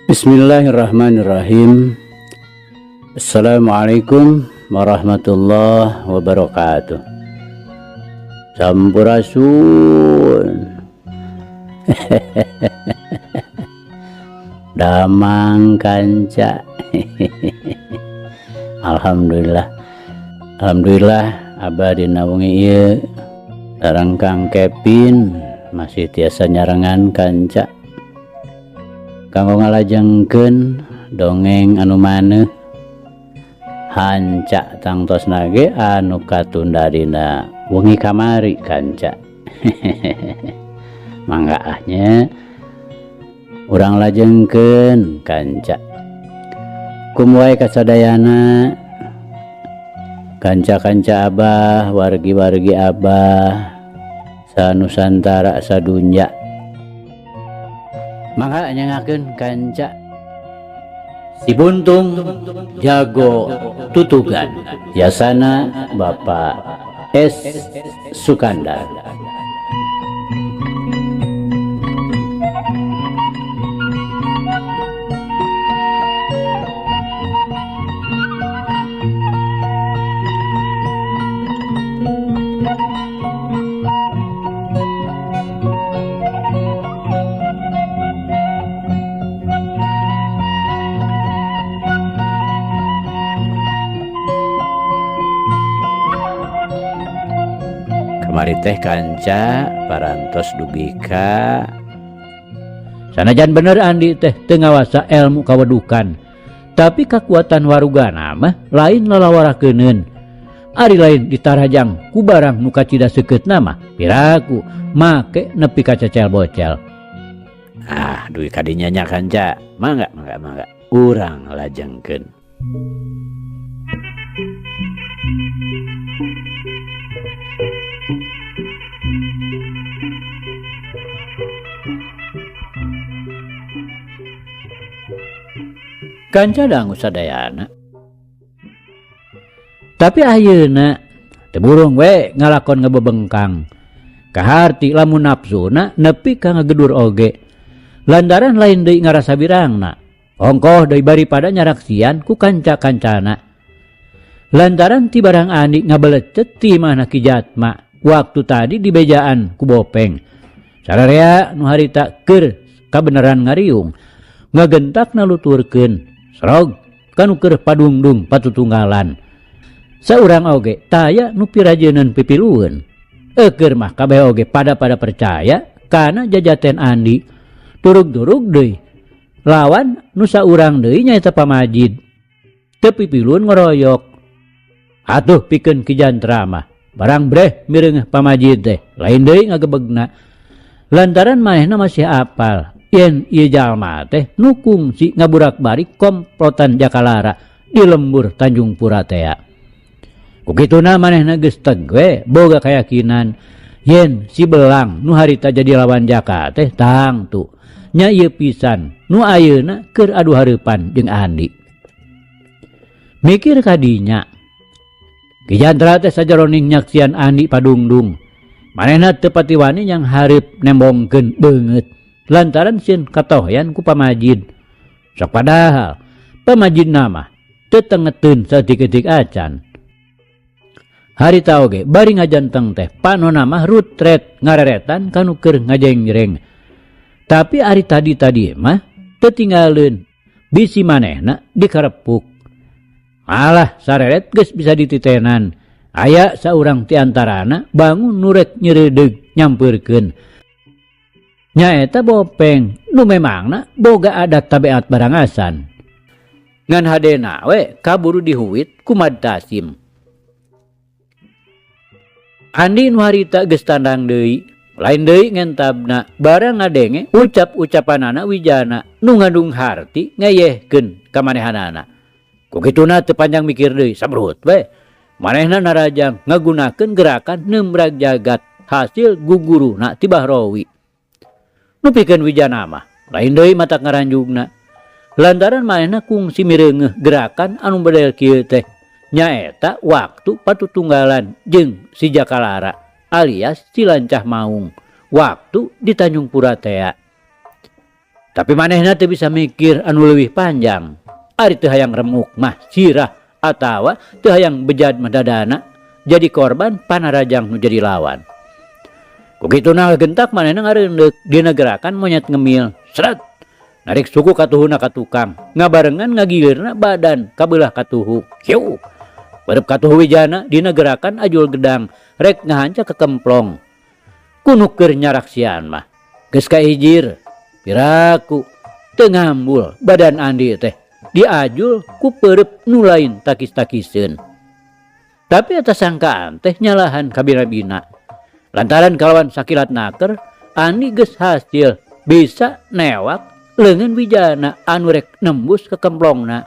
Bismillahirrahmanirrahim. Assalamualaikum warahmatullahi wabarakatuh. Sampurasun. Damang kanca. Alhamdulillah. Alhamdulillah abah dina wengi ieu sareng Kang Kevin masih tiasa nyarengan kanca kanggo ngalajengkeun dongeng anu maneh hanca tangtosna ge anu katunda dina wengi kamari kanca. Mangga ahnya urang lajengkeun kanca. Kumwae kasadayana kanca-kanca abah, wargi-wargi abah sanusantara sadunya. Mangga nyangakeun kanca si Buntung jago tutugan, biasana Bapak S. Sukandar. Mari teh kanca parantos dugika sanajan bener Andi teh teu ngawasa elmu kawedukan, tapi kakuatan warugana mah lain lalawarakeunun. Ari lain ditarajang ku barang nu kacida seukeutna mah piraku make nepi ka cecel bocel. Duy kadinya nya kanca, mangga urang lajengkeun. Kanca dangu sadayana. Tapi ayeuna teu burung we ngalakon ngebebengkang. Kaharti lamun nafsuna nepi ka ngagedur oge. Lantaran lain deui ngarasa birangna. Ongkoh deui baripada nyaraksian ku kanca-kancana. Lantaran ti barang Andi ngabelecet ti mana Ki Jatma waktu tadi di bejaan ku Bopeng. Sararea nu harita keur kabeneran ngariung ngagentak naluturkeun. Serog kanu keur padungdung patutunggalan. Saurang oge taya nu pirajeuneun pipilueun. Keur mah kabeh oge pada percaya kana jajaten Andi. Durug-durug deui lawan nu saurang deui nyaeta pamajid. Teu pipilueun ngoroyok. Atuh pikeun Ki Jantra mah barang breh mireungeuh pamajid teh lain deui ngagebegna. Lantaran manehna masih apal yen ieu jalma teh nu kungsi ngaburak-barik komplotan Jakalara di lembur Tanjung Pura tea. Kukituna manehna geus teg we boga kayakinan yen si Belang nu harita jadi lawan Jaka teh tangtu nya ieu pisan nu ayeuna keur adu hareupan jeung Andi. Mikir kadinya Ki Jantra teh sajaroning nyaksian Andi padungdung. Manehna teu pati wani yang hareup nembongkeun beungeut lantaran sieun katohyan ku pamajid. Sok padahal pamajidna mah teu tengeteun saeutik-eutik acan. Harita oge bari ngajanteng teh panonna mah rutret ngareretan kanu keur ngajengreng. Tapi ari tadi mah teu tinggaleun bisi manehna dikarepuk. Malah sareret geus bisa dititenan. Aya saurang ti antarana bangun nurek nyeureudeg nyampeurkeun. Nyaeta Bopeng nu memangna boga adat tabeat barangasan. Ngan hadena we kaburu dihuit ku Mad Tasim. Andi nu harita geus tandang deui, lain deui ngentabna barang ngadenge ucap-ucapanana wijana nu ngandung harti ngeyehkeun ka manehanana. Kukituna teu panjang mikir deui sabrut we. Manehna narajang ngagunakeun gerakan nembrag jagat hasil guguruna ti Bahrawi. Nu pikeun wijana mah lain deui matak ngaranjugna. Lantaran manehna kungsi mireungeuh gerakan anu model kieu teh nyaeta waktu patutunggalan jeung si Jakalara alias si Lancah Maung waktu di Tanjung Pura tea. Tapi manehna teu bisa mikir anu leuwih panjang. Ari teu hayang remuk mah sirah atawa teu hayang bejad madadana jadi korban panarajang nu jadi lawan. Kukituna gentak manehna ngareundeuk dina gerakan monyet ngemil. Seret. Narik suku katuhuna ka tukang. Ngabarengan ngagilirna badan kabelah katuhu. Hiu. Barep katuhu Wijana dina gerakan ajul gedang rek ngahanca ke kemplong. Kuno keur nyaraksian mah. Geus kaijir. Piraku teu ngambul badan Andi teh diajul ku peureup nu lain takis-takiseun. Tapi eta sangkaan teh nyalahan kabina-bina. Lantaran kalawan sakilat naker Andi geus hasil bisa newak leungeun Wijana anu rek nembus ke kemplongna.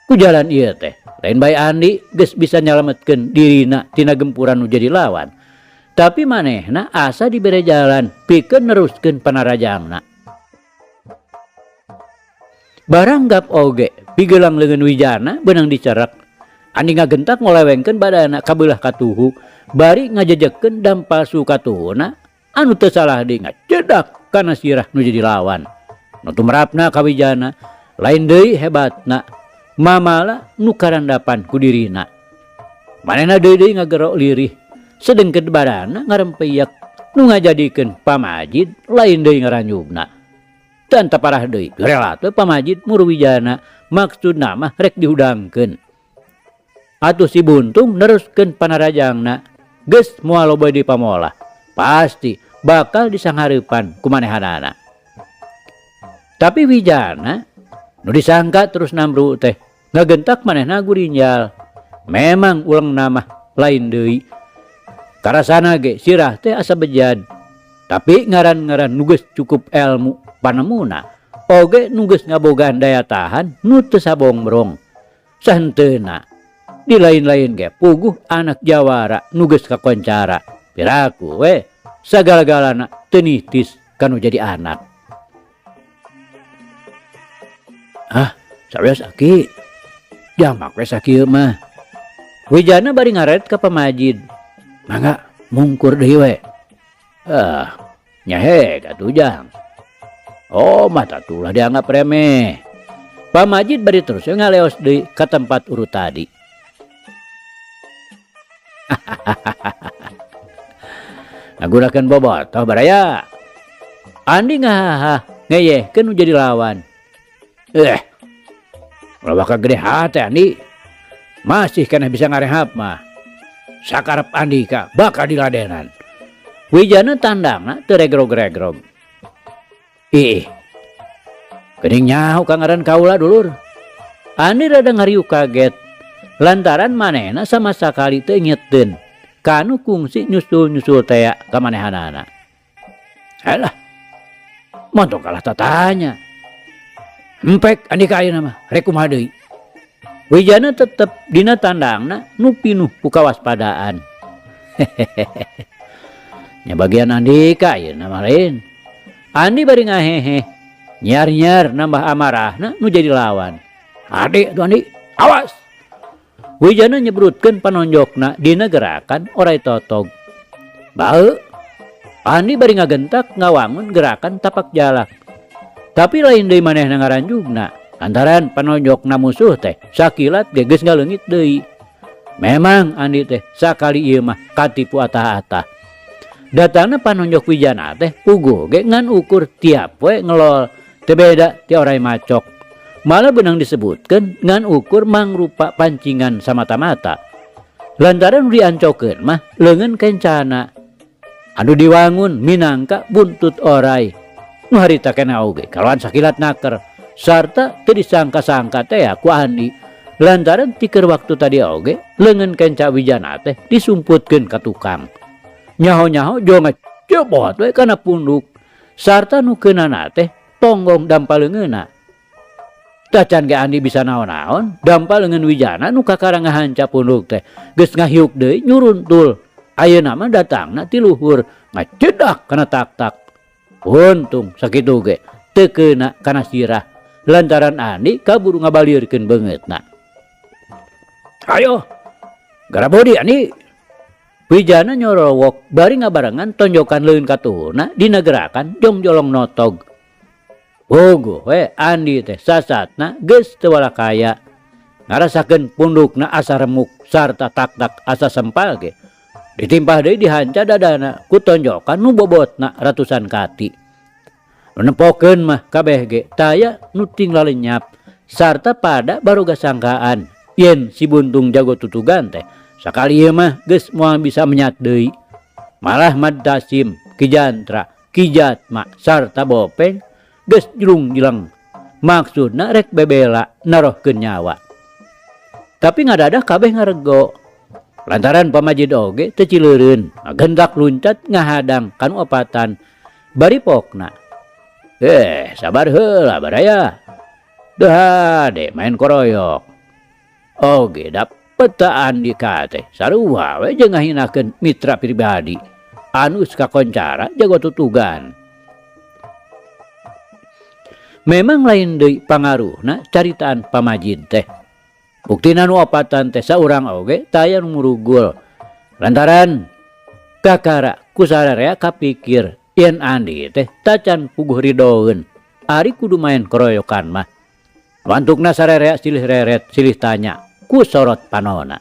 Ku jalan ieu teh lain bae Andi geus bisa nyalametkeun dirina tina gempuran nu jadi lawan. Tapi manehna asa dibere jalan pikeun neruskeun panarajangna. Baranggap oge pigelang leungeun Wijana beunang dicerek. Andi ngagentak ngolewengkeun badana kabelah katuhu bari ngajejekeun dampal su katuhuna anu teu salah deui ngacedak kana sirah nu jadi lawan. Nu tumrapna ka Wijana lain deui hebatna mamala nu karandapan ku dirina. Manehna deui ngagerok lirih sedengkeun badana ngarempeyak nu ngajadikeun pamajid lain deui ngaranjugna. Dan taparah deui rela teh pamajid muru Wijana maksudna mah rek dihudangkeun. Atuh si Buntung neruskeun panarajangna geus moal loba di pamolah pasti bakal disanghareupan ku manehanana. Tapi Wijana nu disangka terus namru teh ngagentak manehna gurinjal. Memang ulang nama lain deui. Karasana ge sirah teh asa bejad. Tapi ngaran-ngaran nu geus cukup elmu panemuna oge nu geus ngabogaan daya tahan nu teu sabongbrong. Sahenteuna di lain-lain ge puguh anak jawara nu geus kakoncara. Piraku we sagala-galana teu nitis kanu jadi anak. Sawios aki jamak we sakieu mah. Wijana bari ngaret ka pamajid. Mangga mungkur deui we. Nyahe katujang. Oh mah tatulah dianggap remeh. Pamajid bari terus ngaleos deui ka tempat urut tadi. Ngagurakeun bobotoh baraya. Andi ngahaha ngeyehkeun nu jadi lawan. Ulah gede hati Andi. Masih kena bisa ngarehap mah. Sakarep Andi ka bakal diladenan. Wijana tandangna teu regrog-regrog. Geuning nyaho ka ngaran kaula dulur. Andi rada ngariuk kaget. Lantaran manehna sama sakali teu ingeteun kanu kungsi nyusul-nyusul tea ka manehanana. Halah. Montong kalah tatanya. Empek Andi ka ayeuna mah rek kumaha deui. Wijana tetep dina tandangna nu pinuh ku kawaspadaan. Nya bagian Andi ka ayeuna mah lain. Andi bari ngahehe nyar-nyar nambah amarahna nu jadi lawan. Ade atuh Andi, awas. Wijana nyebrutkeun panonjokna dina gerakan orai totog. Bae Andi bari ngagentak ngawangun gerakan tapak jalak. Tapi lain deui manehna ngaranjugna lantaran panonjokna musuh teh sakilat ge geus ngaleungit deui. Memang Andi teh sakali ieu mah katipu atah-atah. Datangna panonjok Wijana teh puguh ge ngan ukur tiap we ngelol teu beda ti orai macok. Malah beunang disebutkeun ngan ukur mangrupa pancingan samata-mata. Lantaran diancokeun mah leungeun kencana. Anu diwangun minangka buntut orai. Nu harita kena oge kalawan sakilat naker sarta teu disangka-sangka teh ku Andi lantaran ti keur waktu tadi oge leungeun kenca Wijana teh disumputkeun ka tukang. Nyaho-nyaho jonga cepot we kana punduk sarta nu keunana teh tonggong dampal leungeunna. Tacan ge Andi bisa naon-naon dampal leungeun Wijana nu kakarang ngahanca punduk teh geus ngahiuk deui nyuruntul. Ayeuna mah datangna ti luhur ngacedak kana tak-tak. Untung sakitu ge teu keuna kana sirah lantaran Andi kaburu ngabalirkeun beungeutna. Ayo garabodi Andi. Wijana nyorowok bari ngabarengan tonjokan leun katuhuna dina gerakan jongjolong notog. Bogo we Andi teh sasatna geus teu walakaya. Ngarasakeun pundukna asa remuk sarta tak-tak asa sempal ge. Ditimpah deui dihanca dadana ku tonjokan nu bobotna ratusan kati. Nu nempokeun mah kabeh ge taya nu tinggal lenyap sarta pada baruga sangkaan yen si buntung jago tutugan teh sakali ieu mah geus moal bisa menyat deui. Malah Madtasim, Ki Jantra, Ki Jatma sarta Bopeng geus jlung jilang. Maksudna rek bebela narohkeun nyawa. Tapi ngadadah kabeh ngarego. Lantaran pamajid oge teu cileureun, gendak luncat ngahadang kanu opatan. Bari pokna. Sabar heula baraya. Dah ade main koroyok. Oge dapetaan di kate sarua we jeung ngahinakeun mitra pribadi anu kakoncara jago tutugan. Memang lain deui pangaruhna caritaan pamajid teh. Buktina nu opatan teh saurang oge taya nu murugul. Lantaran kakara ku sararea kapikir yen Andi teh tacan puguh ridoeun ari kudu main keroyokan mah. Wantukna sararea silih reret silih tanya ku sorot panona.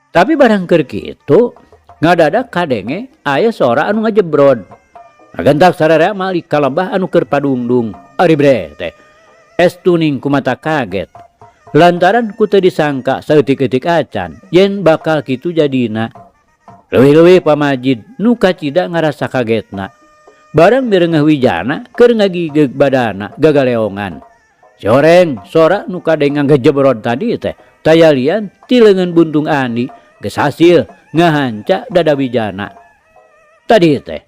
Tapi barang keur kitu ngadadak kadenge aya sora anu ngajebrod. Ngagentak sararea malik kalebah anu keur padungdung. Ari bre teh estuning kumata kaget. Lantaran ku teu disangka saeutik-eutik acan yen bakal kitu jadina. Leuwih-leuwih pamajid nu kacida ngarasa kagetna. Barang mireungeuh wijana keur ngagigeg badana gagaleongan. Si horeng sora nu kadeng ngajebrod tadi teh tayalian ti leungeun buntung Andi geus hasil ngahanca dada wijana. Tadi teh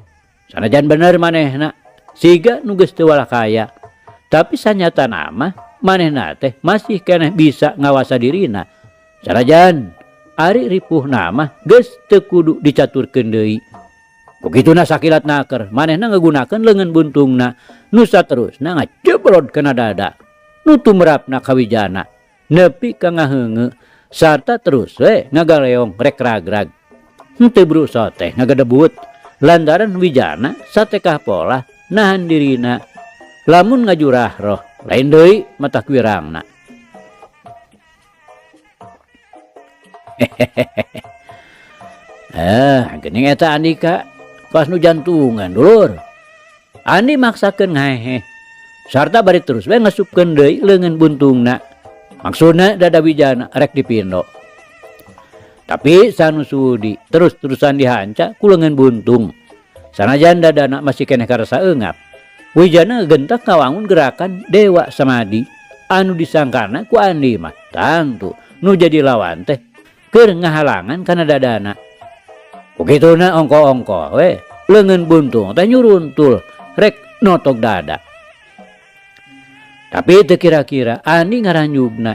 sanajan bener manehna siga nu geus teu walakaya. Tapi sanyatana mah manehna teh masih keneh bisa ngawasa dirina. Sanajan ari ripuhna mah geus teu kudu dicaturkeun deui. Begituna sakilat naker manehna ngagunakeun leungeun buntungna nu saterusna ngajebrod kana dada nu tumrapna ka wijana nepi ka ngaheungeu sarta terus we ngagaleong rek ragrag. Henteu berusaha teh ngagadebut lantaran wijana satekah pola nahan dirina. Lamun ngajurah roh lain deui mata kuirangna. Geuning eta Andika pas nu jantungan dulur. Andi maksakeun ngahehe sarta bari terus we ngasupkeun deui leungeun buntungna. Maksudna dada wijana rek dipindo. Tapi sanusudi terus-terusan dihanca ku leungeun buntung. Sanajan dadana masih keneh karasa eungap. Wijana gentak kawangun gerakan dewa samadi anu disangkana ku Andi mah tangtu nu jadi lawan teh keur ngahalangan kana dadana. Begituna ongko-ongko we leungeun buntung teh nyuruntul rek notok dada. Tapi teu kira-kira Andi ngaranjugna.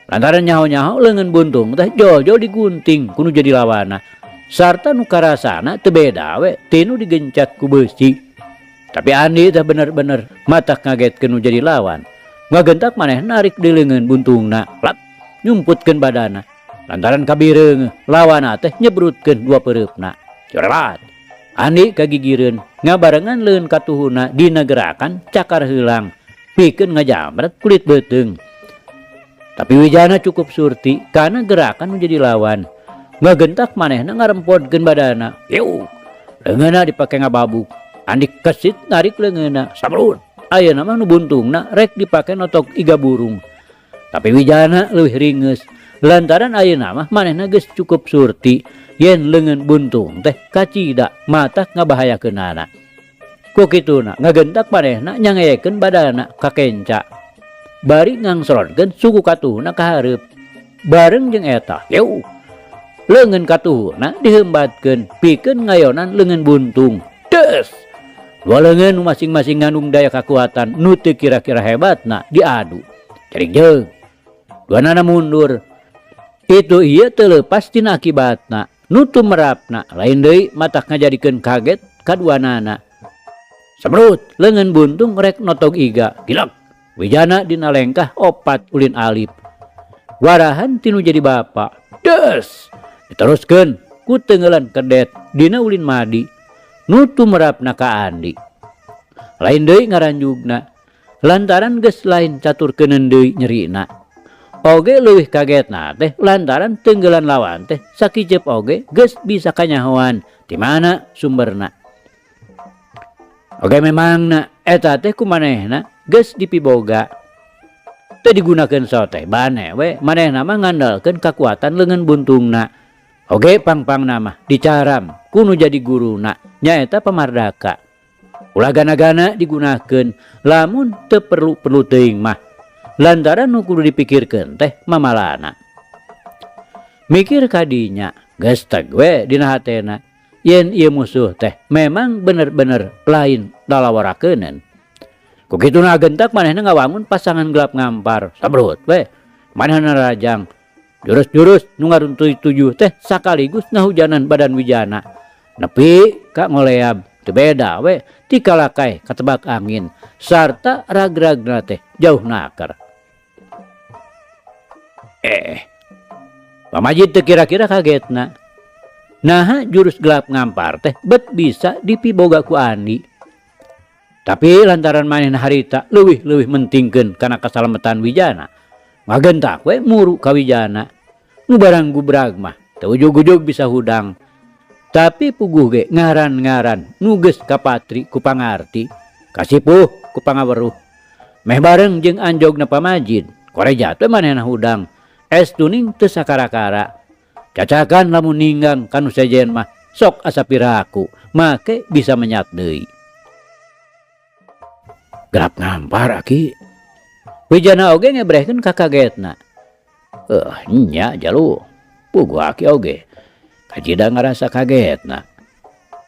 Lantaran nyaho-nyaho leungeun buntung teh jol-jol digunting ku nu jadi lawana. Sarta nu karasana teu beda we ti nu digencet ku beusi. Tapi Andi teh bener-bener matak ngagetkeun nu jadi lawan. Ngagentak maneh narik di leungeun buntungna, lap nyumputkeun badana. Lantaran kabireung lawana teh nyebrutkeun dua pereupna. Corelat. Andi kagigireun ngabarengan leun katuhuna dina gerakan cakar heulang pikeun ngajamret kulit beuteung. Tapi wijana cukup surti kana gerakan nu jadi lawan. Ngagentak manehna ngarempodkeun badana. Yeuh. Leungeunna dipake ngababuk. Andi kesit narik leungeunna sabrut. Ayeuna mah nu buntungna rek dipake notok iga burung. Tapi wijana leuwih ringeus lantaran ayeuna mah manehna geus cukup surti yen leungeun buntung teh kacida matak ngabahayakeunana. Ku kituna ngagentak manehna nyangeyekeun badana ka kenca. Bari ngangsrodkeun suku katuhna ka hareup. Bareng jeung eta, yeuh. Leungeun katuhna diheumbatkeun pikeun ngayonan leungeun buntung. Des. Dua leungeun masing-masing ngandung daya kekuatan nu teu kira-kira hebatna diadu. Cerik jeung. Duanana mundur. Itu ieu teu leupas tina akibatna. Nu tumrapna lain deui matak ngajadikeun kaget kaduanana. Sabrut leungeun buntung rek notog iga. Gilak. Wijana dina lengkah opat ulin alip. Warahan tinu jadi bapa. Des. Diteruskeun ku teungeulan kedet dina ulin madi. nu tumrapna ka Andi. Lain deui ngaranjugna lantaran geus lain caturkeun deui nyerina. Oge leuwih kagetna teh lantaran tenggelan lawan teh sakicep oge geus bisa kanyahoan di mana sumberna. Oge memangna eta teh kumanehna geus dipiboga. Teu digunakeun soteh bane we manehna mah ngandalkeun kakuatan leungeun buntungna. Oge pangpangna mah dicaram kudu jadi guruna nyaeta pamardaka. Ulah gana-gana digunakeun lamun teu perlu teuing mah. Lantaran nu kudu dipikirkeun teh mamalana. Mikir kadinya geus teg we dina hatena yen ieu musuh teh memang bener-bener lain dalawarakeunun. Ku kituna gentak manehna ngawangun pasangan gelap ngampar sabrut we manehna rajang jurus-jurus nu ngaruntuy tujuh teh sakaligus ngahujanan badan Wijana nepi ka ngoleab teu beda we ti kalakae katebak angin sarta ragragna teh jauh nakar. Pamajid teu kira-kira kagetna. Naha jurus gelap ngampar teh bet bisa dipiboga ku Andi. Tapi lantaran manehna harita leuwih mentingkeun kana kasalamatan Wijana, ngagentak we muru ka Wijana. Nu barang gubrag mah teu ujug-ujug bisa hudang. Tapi puguh ge ngaran-ngaran nu geus kapatri ku pangarti, kasipuh ku pangaweruh. Meh bareng jeung anjogna Pamajid, korejat we manehna hudang. Estuning teu sakara-kara. Cacakan lamun ninggang kanu sejen mah sok asa piraku, make bisa menyat deui. Gelap ngampar aki. Wijana oge ngebrehkeun kakagetna. Nya jalu. Puguh aki oge. Kajida ngarasa kagetna.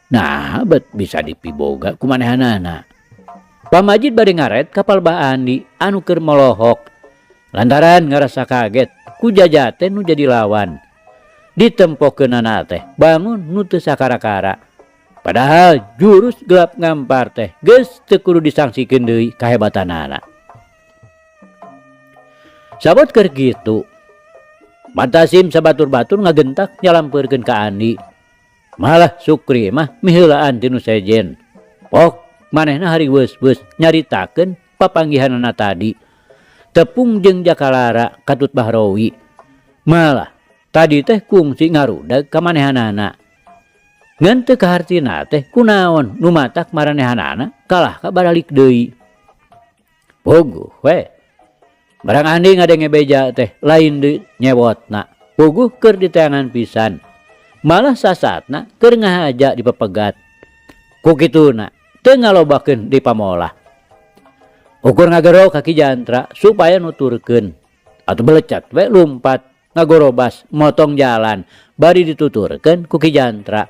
Nah, bet bisa dipiboga kumanehanana. Pamajid bade ngaret kapal Bah Andi anu keur molohok. Lantaran ngarasa kaget ku jajate nu jadi lawan. Ditempokeunana teh bangun nu teu sakara-kara. Padahal jurus gelap ngampar teh geus teu kudu disangsikeun deui kahebatanana. Sabot keur kitu, Mantasim sabatur-batur ngagentak nyalampeurkeun ka Andi. Malah Sukri mah miheulaan tinu sejen. Pok manehna hari weus-weus nyaritakeun papanggihanana tadi. Tepung jeung Jakalara katut Bahrowi. Malah tadi teh kungsi ngarudag ka manehanana. Ngan teu kahartina teh kunaon nu matak maranehanana kalah ka baralik deui. Puguh we. Barang Andi ngadenge beja teh lain deui nyewotna. Puguh keur diteangan pisan. Malah sasatna keur ngahaja dipepegat. Ku kituna teu ngalobakeun dipamolah. Ukur ngagero kaki jantra supaya nuturkeun. Atuh belecat we lumpat ngagorobas motong jalan bari dituturkeun ku ki jantra.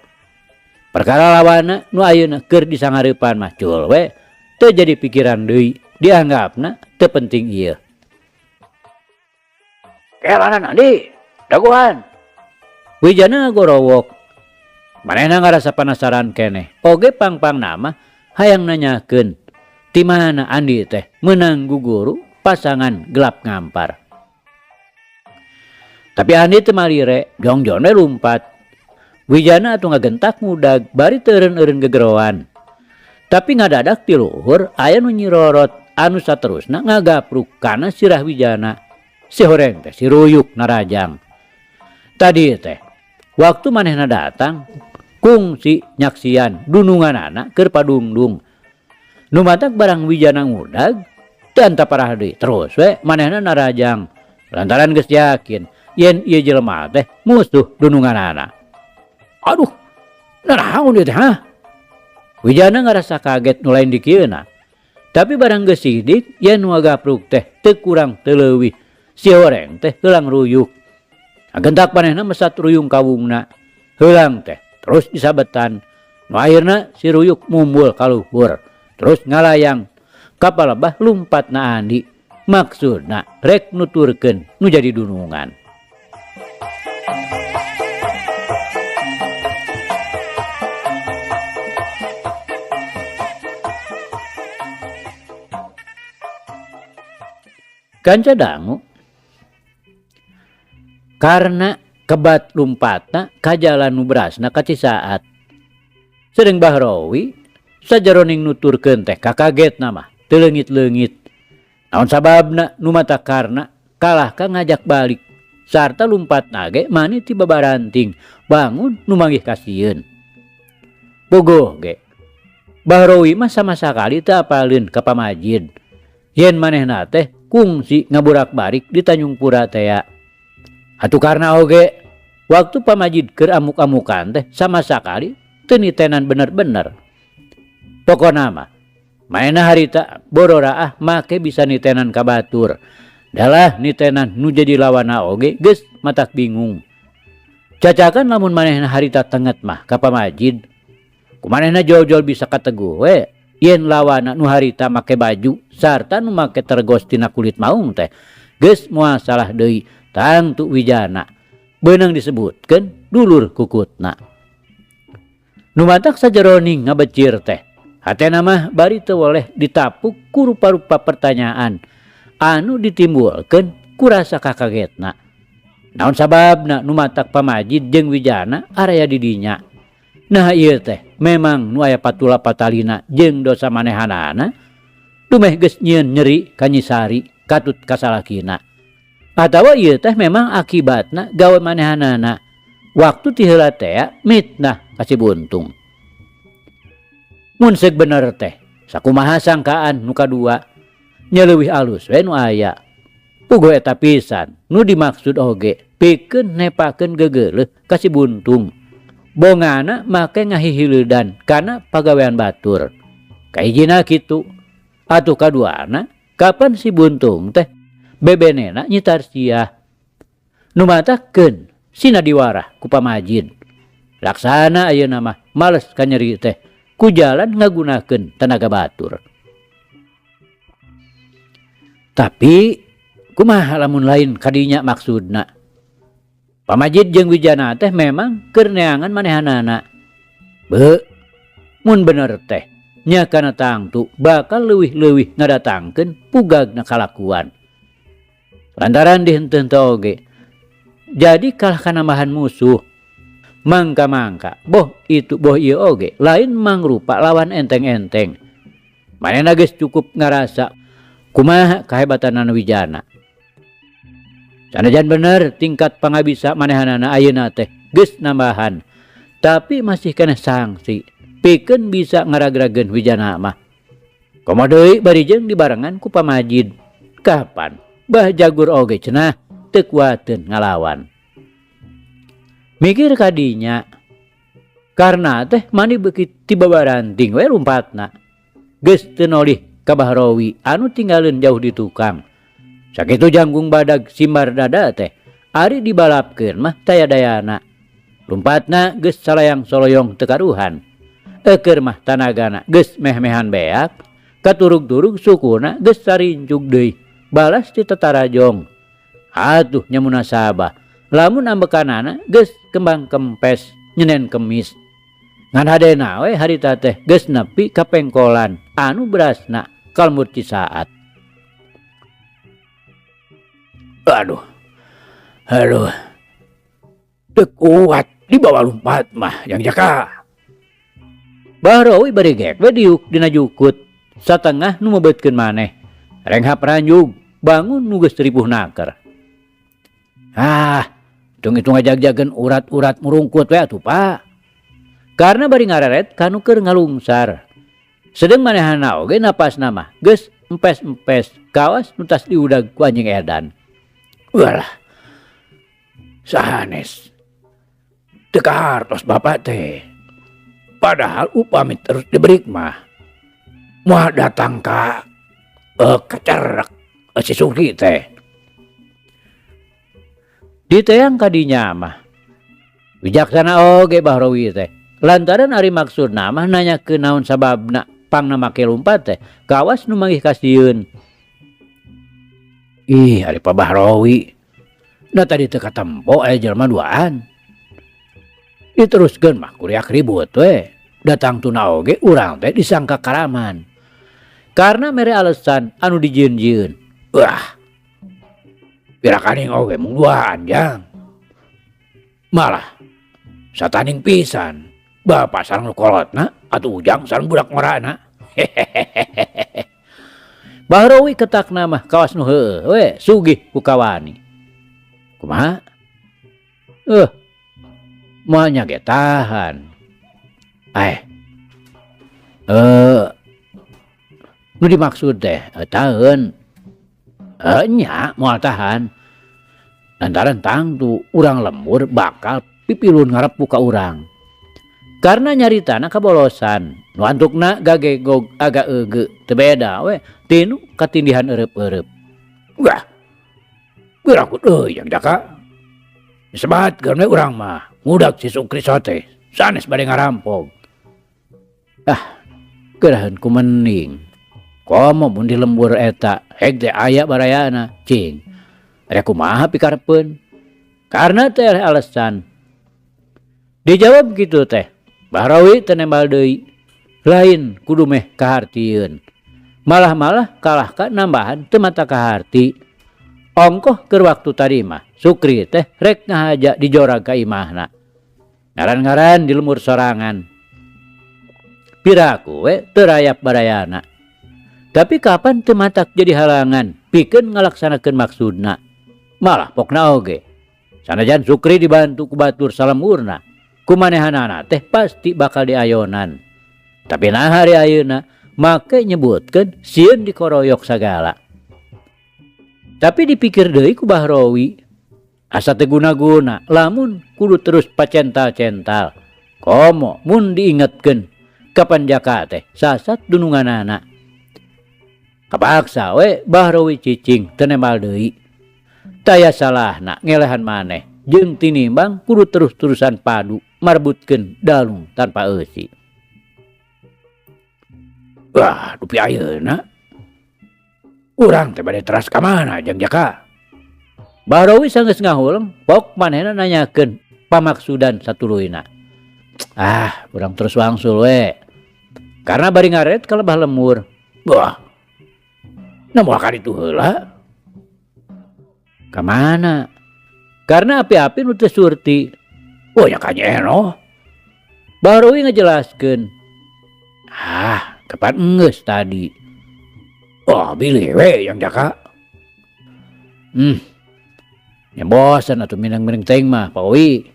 Perkara lawana nu ayeuna keur disangareupan mah cul we teu jadi pikiran deui, dianggapna teu penting ieu. Kelanan Andi, daguhan. Wijana ngagorowok. Manehna ngarasa penasaran keneh. Oge pangpang nama hayang nanyakeun ti mana Andi teh meunang guguru pasangan gelap ngampar. Tapi Andi teu malire, jongjon we lumpat. Wijana atuh ngagentak ngudag bari teureun-eureun gegeroan. Tapi ngadadak ti luhur aya nu nyirorot anu saterusna ngagapruk kana sirah Wijana. Si horeng teh si Ruyuk narajang. Tadi teh waktu manehna datang kungsi nyaksian dununganana keur padungdung. Nu matak barang Wijana ngudag teu anta parah deui terus we manehna narajang lantaran geus yakin yen ieu jelema teh musuh dununganana. Aduh, nanaon ieu teh ha? Wijana ngarasa kaget nu lain di kieuna. Tapi barang geus sidik yen nu ngagapruk teh teu kurang teu leuwih si horeng teh heulang Ruyuk. Agentak manehna mesat ruyung kawungna. Heulang teh terus disabetan. Nu akhirna si Ruyuk mumbul ka luhur. Terus ngalayang kapalebah lumpatna Andi. Maksudna rek nuturkeun nu jadi dunungan. Kanca dangu karena kebat lumpatna ka jalan nu berasna ka Cisaat. Sedeng Bahrawi sajeroning nuturkeun teh kakaget nama teu leungit-leungit. Naon sababna nu mata karna kalah ka ngajak balik sarta lumpat nage mani ti babaranting bangun nu manggih kasieun. Bogoh ge Bahrawi mah sama sakali teu apaleun ka pamajid yen manehna teh kungsi ngaburak-barik di Tanjung Pura teh. Atuh karna oge waktu pamajid keur amuk-amukan teh sama sakali teu nitenan bener-bener. Pokona mah maena harita bororaah make bisa nitenan ka batur. Dalah nitenan nu jadi lawana oge geus matak bingung. Cacakan lamun manehna harita tenget mah ka pamajid. Kumanehna jol-jol bisa kateguh we yen lawana nu harita make baju sarta nu make tergos tina kulit maung teh geus moal salah deui tangtu wijana. Beunang disebutkeun dulur kukutna. Nu matak sajeroning ngabecir teh hatena mah bari teu woleh ditapuk ku rupa-rupa pertanyaan anu ditimbulkeun ku rasa kakagetna. Naon sababna nu matak pamajid jeung wijana araya di dinya. Nah ieu teh memang nu aya patula patalina jeung dosa manehanana dumeh geus nyieun nyeri ka Nyisari katut kasalakina. Atawa ieu teh memang akibatna gawe manehanana waktu ti heula teh mitnah ka si Buntung. Mun seuk bener teh sakumaha sangkaan nu kadua nya leuwih alus we nu aya. Puguh eta pisan nu dimaksud oge pikeun nepakeun gegeuleuh ka si Buntung. Bongana make ngahihileudan kana pagawean batur. Kahijina kitu. Atuh kaduana kapan si Buntung teh bebenena Nyi Tarsiah. Nu matakeun sina diwarah ku pamajid. Laksana ayeuna mah males ka nyeri teh ku jalan ngagunakeun tenaga batur. Tapi kumaha lamun lain kadinya maksudna. Pamajid jeung wijana teh memang keur neangan manehanana. Beuh, mun bener teh nya kana tangtu bakal leuwih-leuwih ngadatangkeun pugagna kalakuan. Lantaran dihenteu teh oge jadi kalah kanambahan musuh. Mangka-mangka boh itu boh ieu oge lain mangrupa lawan enteng-enteng. Manehna geus cukup ngarasa kumaha kahebatanna wijana. Sanajan bener tingkat pangabisa manehanana ayeuna teh geus nambahan, tapi masih keneh sangsi pikeun bisa ngaragrageun wijana mah. Komo deui bari jeung dibarengan ku pamajid. Kapan bah jagur oge cenah teu kuateun ngalawan. Mikir kadinya karna teh mani beuki ti babaranting we lumpatna. Geus teu nolih ka Bahrawi anu tinggalin jauh di tukang. Sakitu janggung badag simbar dada teh ari dibalapkeun mah taya dayana. Lumpatna geus salayang soloyong teu karuhan. Eukeur mah tanagana geus meh-mehan beak, katurug-turug sukuna geus sarincug deui balas ti tetarajong. Atuh nya munasabah lamun ambekanana geus kembang kempes nyenen kemis. Ngan hadena we harita teh geus nepi ka pengkolan anu berasna kalmur cisaat. Aduh, teu kuat dibawa lumpat mah yang jaka. Bahrawi bari gek we diuk dina jukut satengah nu mebeutkeun maneh. Renghap ranjug bangun nu geus ripuh naker. Hitung-hitung ngajag-jageun urat-urat murungkut we atuh Pak. Karena bari ngareret kanu keur ngalungsar. Sedeng manehana oge napasna mah geus empes-empes kawas nu tas diudag ku anjing edan. Walah, sahanes teu kahartos bapak teh. Padahal upami terus diberi mah moal datang ka kacerek si Suki teh. Diteang kadinya mah wijaksana oge Bahrawi teh. Lantaran ari maksudna mah nanyakeun naon sababna pangna make lumpat teh kawas nu manggih kasieun. Ih, ari Pak Bahrawi. Da tadi teu katempo aya jelema duaan. Diteruskeun mah kuriak ribut we. Datang tuna oge urang teh disangka karaman. Karena mere alesan anu dijieun-jieun. Wah. Pirakaning oge mung duaan jang. Malah sataning pisan Bapak sareng kolotna atuh ujang sareng budak ngorana. Bahrowi ketakna mah kawas nu heueuh we sugih ku kawani. Kumaha? Moal nya ge tahan. Nu dimaksud teh taheun. Nya moal tahan. Lantaran tangtu urang lembur bakal pipilun ngarep buka urang. Karena nyaritana kabolosan, nu antukna gagegog agak eugeuk teu beda we tinu katindihan eureub-eureub. Wah. Gerakut euy yang jaka. Disebatkeun we urang mah ngudag si Sukri teh sanes bade ngarampog. Geraheun ku mending. Komo mun di lembur eta heg teh aya barayana cing. Aya kumaha pikarepeun? Karena teh alasan. Dijawab gitu teh. Bahrawi teu nembal deui. Lain kudu meh kahartieun. Malah kalahkan nambahan teu mata kaharti. Ongkoh keur waktu tadi mah Sukri teh rek ngahaja di jorag ka imahna. Ngaran-ngaran di lembur sorangan. Piraku we teu rayap barayana. Tapi kapan teu matak jadi halangan pikeun ngalaksanakeun maksudna. Malah pokna oge. Sanajan Sukri dibantu ku batur salemurna. Kumanehanana teh pasti bakal diayonan. Tapi nah hari ayeuna make nyebutkeun sieun dikoroyok sagala. Tapi dipikir deui ku Bahrowi, asa teu guna-guna lamun kudu terus pacental-cental. Komo mun diingetkeun kapan jaka teh sasat dununganana. Kapaksa we Bahrowi cicing teu nembal deui. Taya salahna ngelehan maneh jeung tinimbang kudu terus-terusan padu marbutkeun dalung tanpa eusi. Wah, dupi ayeuna urang teh bade teras ka mana jeung jaka. Bahrowi sanggeus ngahuleng pok manehna nanyakeun pamaksudan satuluyna. Urang terus wangsul we. Karena bari ngaret ka lebah lemur. Wah. Namoal ka ditu heula? Ka mana? Karena api-api nu teu surti. Oh ya ka Nyeno. Bahrowi ngajelaskeun. Kapan enggeus tadi. Wah, bilih we yang jaka. Ya bosan atuh minang-minang teuing mah, Pak Wi.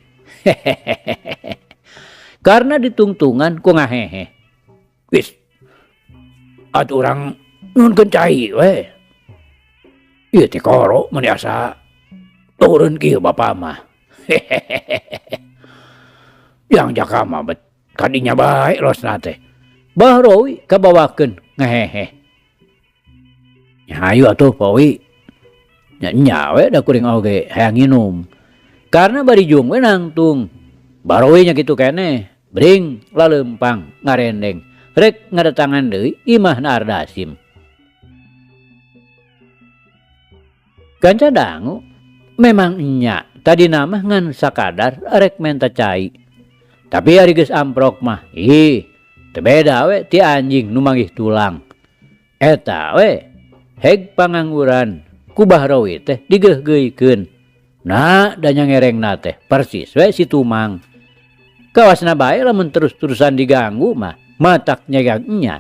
Karena ditungtungan ku ngahehe. Wis. Atuh urang nuhunkeun cai we. Ieu teh koro mun asa turun kieu bapa mah. Yang jaka mah bet kadinya bae losna teh. Bahrowi kabawakeun ngahehe. Hayu atuh Pak Wi. Nya we da kuring oge hayang nginum. Karena bari jung we nangtung. Bahrowi nya kitu keneh. Bring laleumpang ngarendeng. Rek ngadatangan deui imahna Ardasim. Kanca dangu memang nya tadi nama ngan sakadar rek menta cai. Tapi ari geus amprok mah teu beda we ti anjing nu manggih tulang. Eta we heg pangangguran ku Bahrowi teh digeugeuikeun. Nah da nyangerengna teh persis we si Tumang. Kawasna bae lamun terus-terusan diganggu mah matak nyegangnya.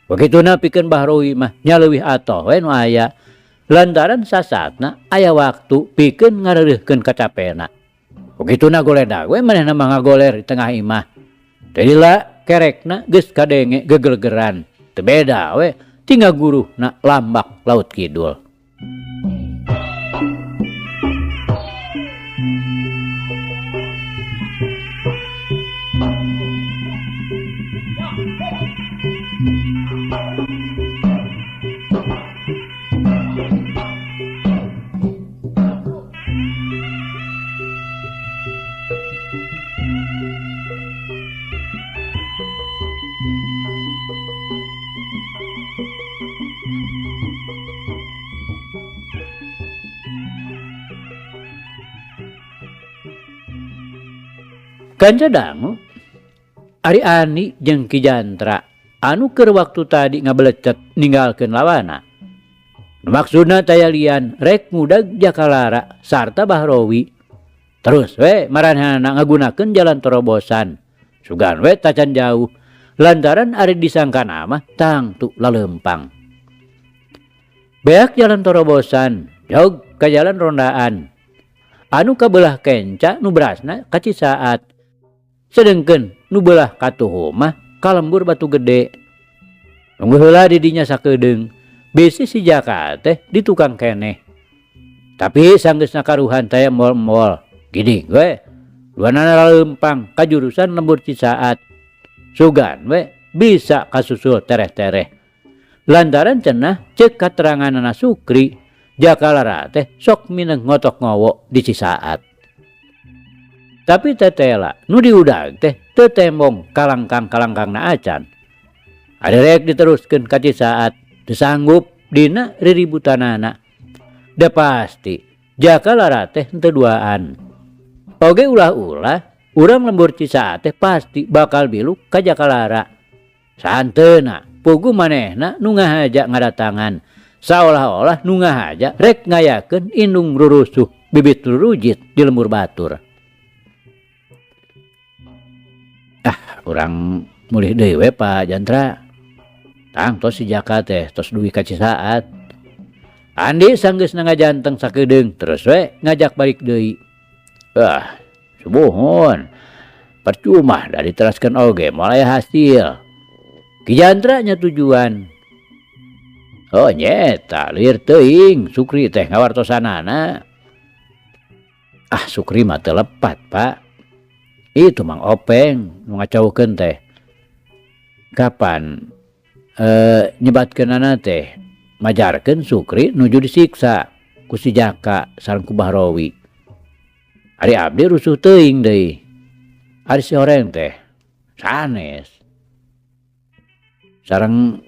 Begituna pikeun Bahrowi mah nya leuwih atoh we nu aya. Lantaran sasatna aya waktu pikeun ngareureuhkeun kacapena. Begituna goledag we manehna mah ngagoler di tengah imah. Teu lila kerekna geus kadenge gegelegeran. Teu beda we ti ngaguruhna lambak laut kidul. Kanca dangu ari Ani jeung Ki Jantra anu keur waktu tadi ngabelecet ninggalkeun lawana. Maksudna taya lian rek ngudag Jakalara sarta Bahrowi. Terus we maranehna ngagunakeun jalan terobosan sugan we tacan jauh lantaran ari disangka nama tangtu lalempang. Beak jalan torobosan jauh ke jalan rondaan anu kabelah kenca nu berasna ka Cisaat sedengkeun nu belah katuhu mah kalembur Batu Gede. Nunggu heula di dinya sakedeung bisi si Jaka teh di tukang keneh. Tapi sanggeusna karuhan teh mol-mol gini we duanana lalempang ka jurusan lembur Cisaat sugan we bisa kasusul tereh-tereh lantaran cenah ceuk kateranganana Sukri Jakalara teh sok mineng ngotok ngowo di Cisaat. Tapi tetela nu diudag teh teu tembong kalangkang-kalangkangna acan. Ada rek diteruskeun ka Cisaat teu sanggup dina riributanana. Da pasti Jakalara teh henteu duaan. Oge ulah-ulah urang lembur Cisaat teh pasti bakal biluk ka Jakalara. Santeuna pugu manehna nu ngahaja ngadatangan saolah-olah nu ngahaja rek ngayakeun indung rurusuh bibit rurujit di lembur batur. Urang mulih deui we Pak Jantra. Tang tos si Jaka teh tos duwi ka Cisaat. Andi sanggeusna ngajanteng sakedeung terus we ngajak balik deui. Subuhun. Percuma da diteraskeun oge moal aya hasil. Ki Jantra nya tujuan. Oh nyeta lieur teuing Sukri teh ngawartosanana. Sukri mah teu lepat Pak. Itu Mang Openg nu ngacaukeun teh. Kapan nyebatkeunana teh majarkeun Sukri nuju disiksa ku si Jaka sareng ku Bahrowi. Ari abdi rusuh teuing deui. Ari si horeng teh sanes. Sareng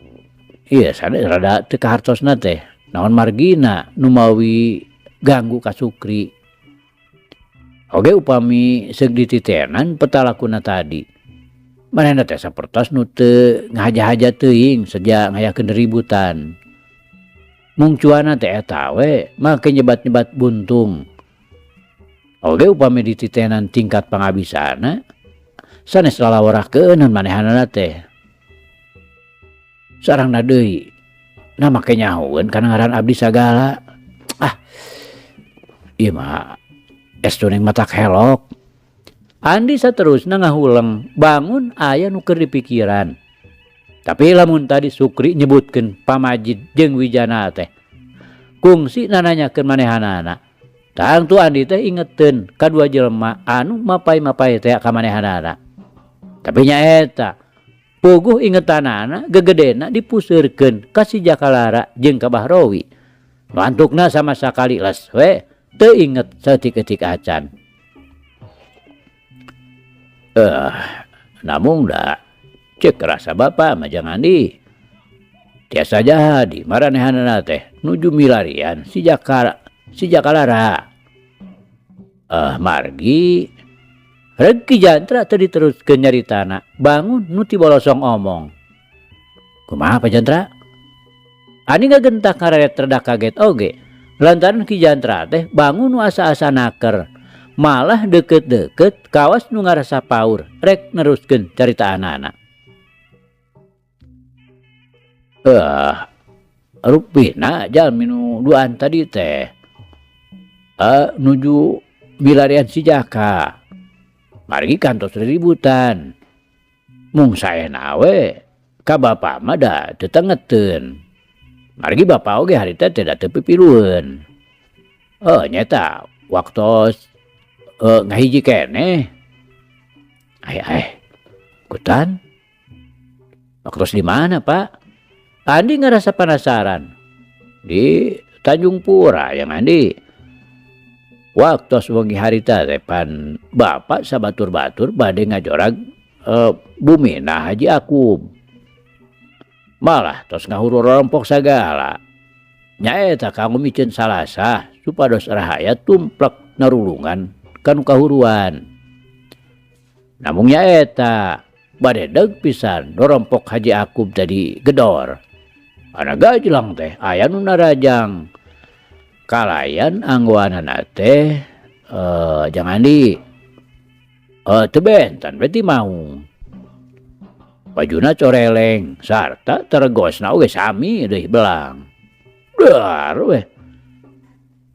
sanes rada teu kahartosna teh naon margina nu mawi ganggu ka Sukri. Oge upami seug dititenan petalakuna tadi. Manehna teh sapertos nu teu ngahaja-haja teuing seja ngayakeun ributan. Mung cuana teh eta we make nyebat-nyebat buntung. Oge upami dititenan tingkat pangabisana sanes lalaworahkeunan manehanana teh. Sarangna deui na make nyahoeun kana ngaran abdi sagala. Ieu mah estu ning matak helok. Andi saterusna ngahuleng bangun aya nu keur dipikiran. Tapi lamun tadi Sukri nyebutkeun Pamajid jeung Wijana teh kungsi nananyakeun manehanana. Tangtu Andi teh ingeteun kadua jelema anu mapai-mapai teh ka manehanana. Tapi nyaeta puguh ingetanana gegedena dipuseurkeun ka si Jakalara jeung ka Bahrowi. Nu antukna sama sakali les we teu inget saeutik-eutik acan. Namun da cek rasa bapa mah jangan di tiasa jadi maranehanana teh nuju milarian si Jakalara. Margi reg Ki Jantra teu diteruskeun nyaritana bangun nu ti bolosong omong. Kumaha Pak Jantra? Ani ngagentak ngaret rada kaget oge. Lantaran Ki Jantra teh bangun nu asa-asa naker malah deket-deket kawas nu ngarasa paur rek neruskeun caritaanana. Rupina jalmi nu duaan tadi teh nuju milarian si Jaka. Margi kantos ributan. Mung saena we ka bapa mah da teu tengeteun. Margi bapa oge harita teh da teu pipilueun. Nyata waktos ngahiji keneh. Kutan. Waktos di mana, Pak? Andi ngerasa penasaran. Di Tanjung Pura yang Andi. Waktos wengi harita teh pan bapak sabatur-batur bade ngajorag bumina Haji Akub. Malah tos ngahuru rompok sagala. Nyaeta kanggo micen salasa supados rahaya tumplek narulungan kanu kahuruan. Namung nyaeta bade deug pisan rompok Haji Akub tadi gedor. Ana gajlang teh aya nu narajang. Kalayan anggoanana teh jangan di teu bentan berarti mau. bajuna coreleng sarta teregosna oge sami deui belang. Dar weh.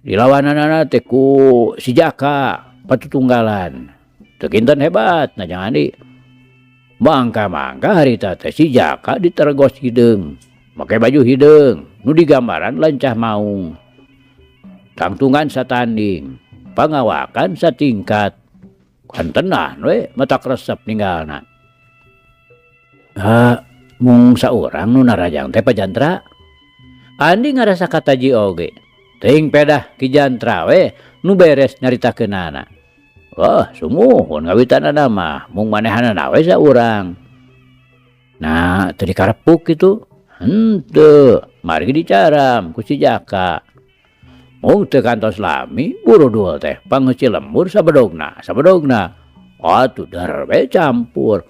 Dilawananana teh ku si Jaka patutunggalan. Teu kinten hebatna jangan di. Mangka-mangka harita teh si Jaka diteregos hideung. Make baju hideung nu digambaran lancah maung. Tangtungan satanding, pangawakan satingkat. Kan tenan we matak resep ninggalna. Mung saurang nu narajang teh pajantra. Andi ngarasa kataji oge. Teuing pedah ki jantra we nu beres nyaritakeunana. Wah, sumuhun ngawitanana mah mung manehanana we saurang. Nah, teu dikarepuk kitu. Henteu, margi dicaram ku si Jaka. Mung teu kantos lami buru-dul teh pangeus Cilembur sabedogna. Atuh dar we campur.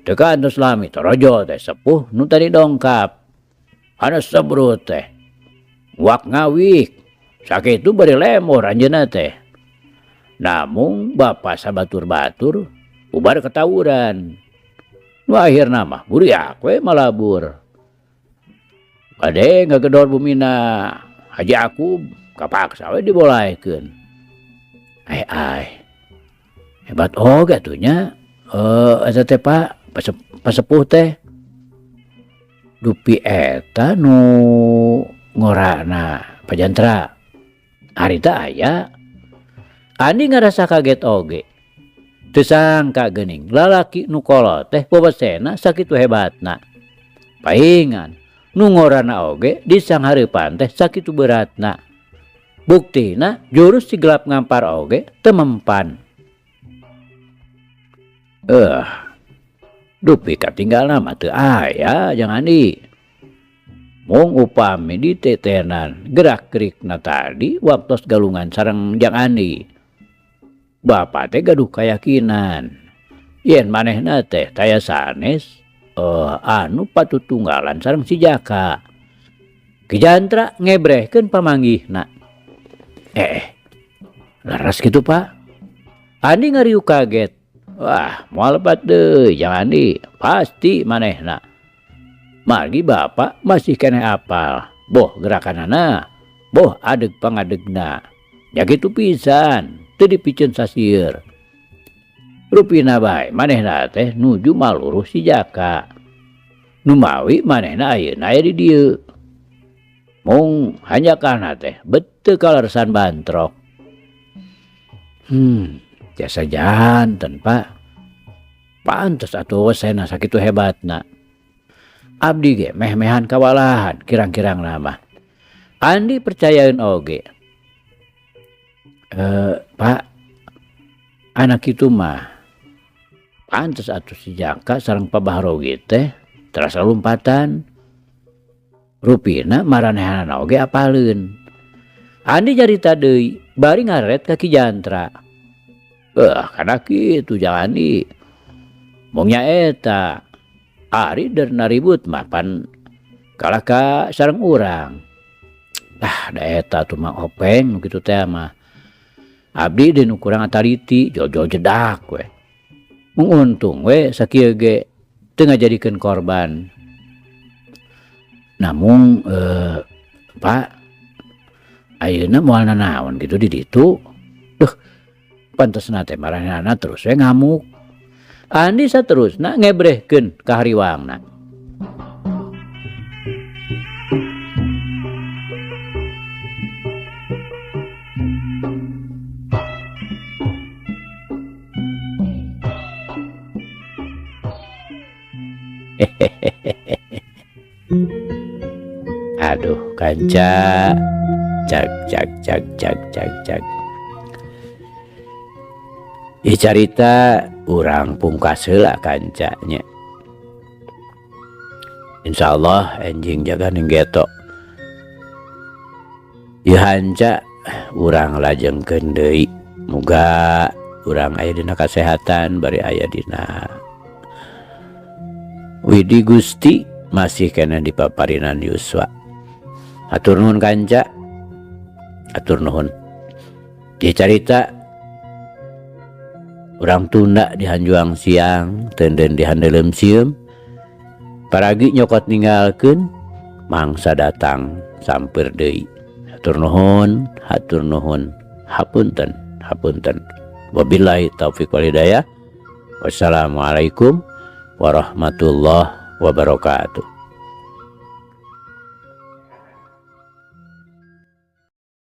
Teu kantos lami torojo teh sepuh nu tadi dongkap. Ana sebrut teh. Wak ngawik. Sakitu bari lemur anjeunna teh. Namung bapa sabatur-batur ubar ketawuran. Nu akhirna mah buriak we malabur. Bade ngagedor bumina Haji Akub kapaksa we dibolaekeun. Hebat oge atunya. Eta teh Pak pasepuh teh. Dupi eta nu ngorana pajantra. Harita aya. Andi ngarasa kaget oge. Teu sangka geuning lalaki nu kolot teh bobosena sakitu hebatna. Paingan nu ngorana oge di sanghareupan teh sakitu beratna. Buktina jurus si gelap ngampar oge teu mempan. Dupi katinggalna mah teu aya jangan di. Mung upami ditetenan gerak-gerikna tadi waktos galungan sareng Jang Andi. Bapak teh gaduh kayakinan. Yen manehna teh taya sanes anu patutunggalan sareng si Jaka. Ki jantra ngebrehkeun pamanggihna. Laras kitu Pak. Andi ngariuk kaget. Wah, moal lebat deui Jang Andi. Pasti manehna. Margi bapak masih keneh apal. Boh gerakanana. Boh adeg pangadegna. Ya kitu pisan. Teu dipikeun sasieun. Rupina bae manehna teh nuju maluruh si Jaka. Nu mawi manehna ayeuna aya di dieu. Mung hanjakana teh beteu kalersan bantrok. Jasa janten Pak. Pantes atuh wesena sakitu hebatna. Abdi ge meh-mehan kawalahan kirang-kirang nama. Andi percayaeun oge. Pak, anak itu mah pantes atuh si Jaka sareng Pak Bahrogi teh terasa lompatan. Rupina maranehanana oge apaleun. Andi jarita deui bari ngaret ka Ki Jantra. Kana kitu jangan di. Mung nyaeta ari derna ribut mah pan kalah ka sareng urang. Da eta tuh mah openg nu kitu teh mah. Abdi deui nu kurang ataliti jol-jol jedak we. Mung untung we sakieu ge teu ngajadikeun korban. Namung Pak ayeuna moal nanaon gitu di ditu. Duh, pantesna teh maranehanana terus we ngamuk. Andi saterusna ngebrehkeun ka hariwangna. Aduh kanca cak. Ieu carita urang pungkas heula kancanya. Insyaallah enjing jaga ninggeto. Ieu hanca urang lajengkeun deui. Muga urang aya dina kasehatan bari aya dina widi Gusti masih kena dipaparinan yuswa. Atur nuhun kanca. Atur nuhun. Ieu carita urang tunda di Hanjuang siang, teudeun di handeuleum sieum, paragi nyokot ninggalkeun mangsa datang sampir deui. Hatur nuhun, hapunten. Wabillahi taufik wal hidayah. Wassalamualaikum warahmatullahi wabarakatuh.